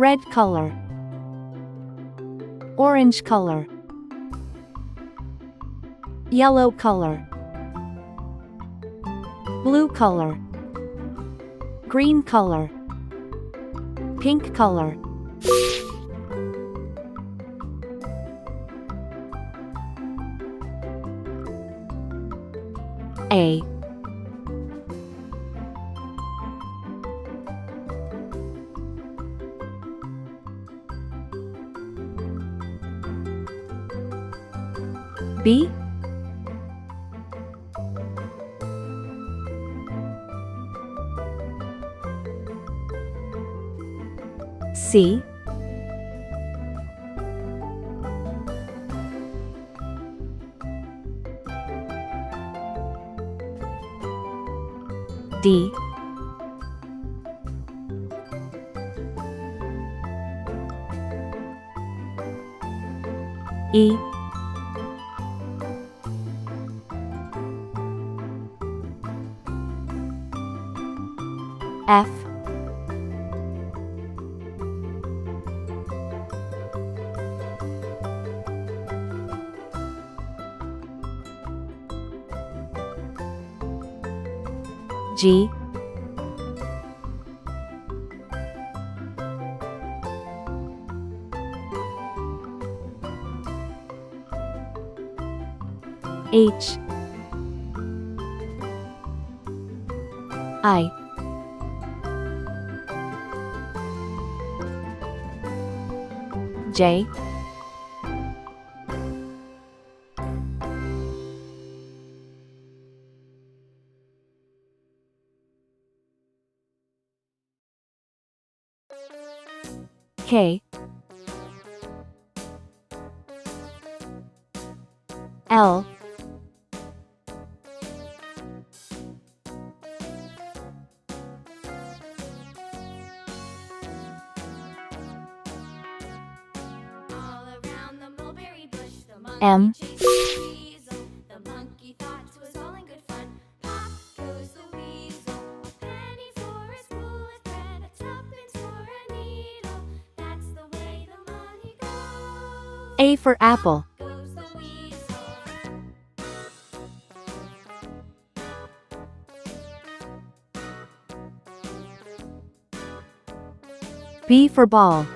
red color, orange color, yellow color, blue color, green color, pink color. A, B, C, D, E, F, G, H, I, J, K, L, M, A for apple, B for ball,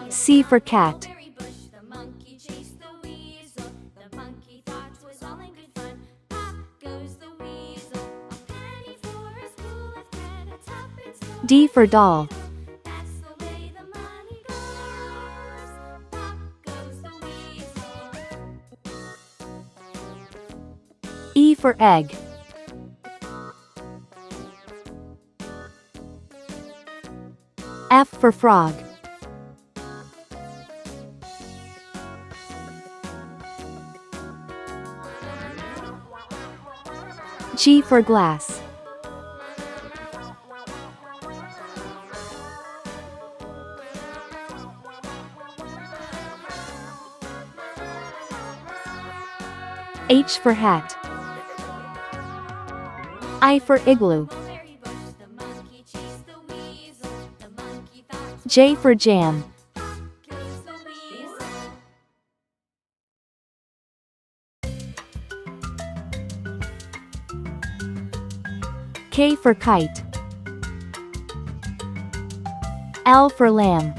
C for cat, D for doll, E for egg, F for frog, G for glass, H for hat, I for igloo, J for jam, K for kite, L for lamb,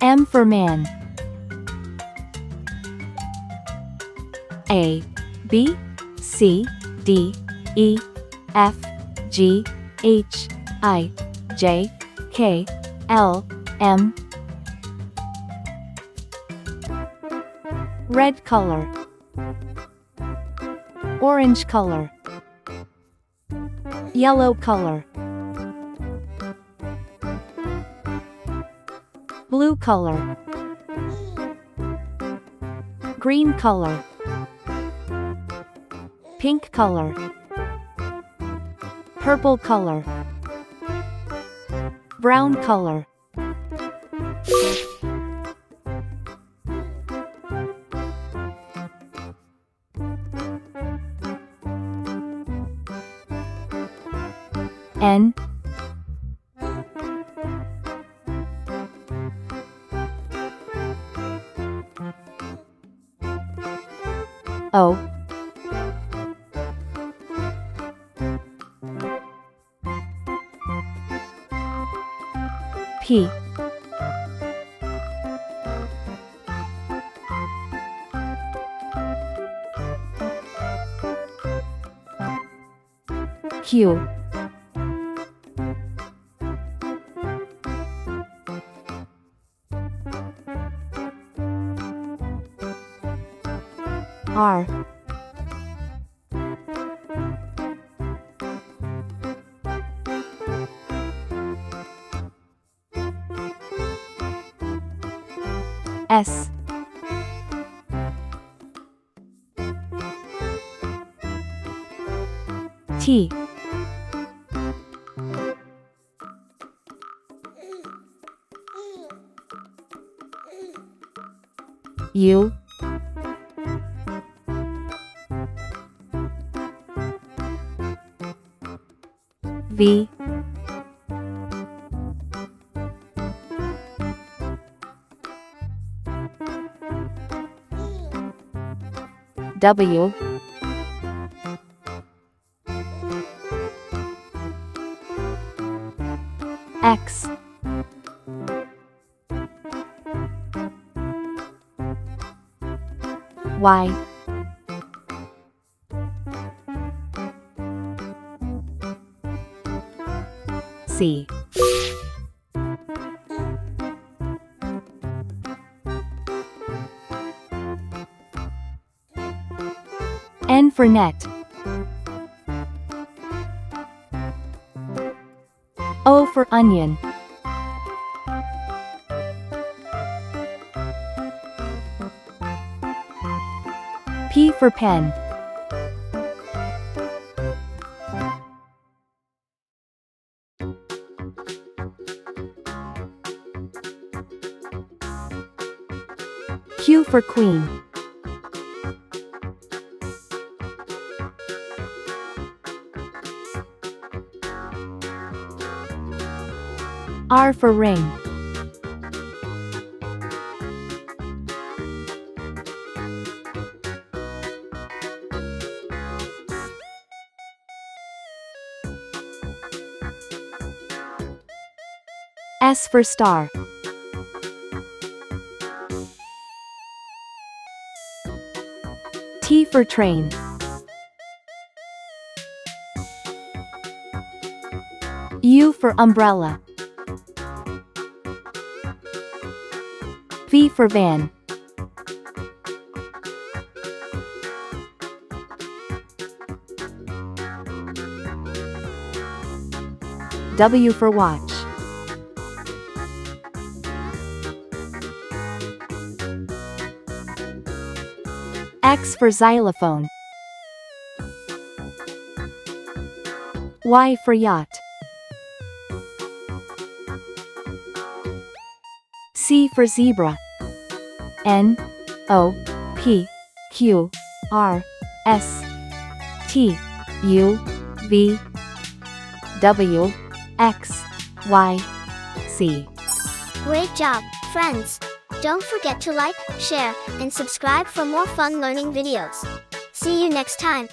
M for man, A, B, C, D, E, F, G, H, I, J, K, L, M. Red color, orange color, yellow color, blue color, green color, pink color, purple color, Brown color. N O P Q R S T U V W X Y C N for net. O for onion. P for pen. Q for queen. R for ring. S for star. T for train. U for umbrella. V for van. W for watch. X for xylophone. Y for yacht. C for zebra. N O P Q R S T U V W X Y C. Great job, friends! Don't forget to like, share, and subscribe for more fun learning videos. See you next time.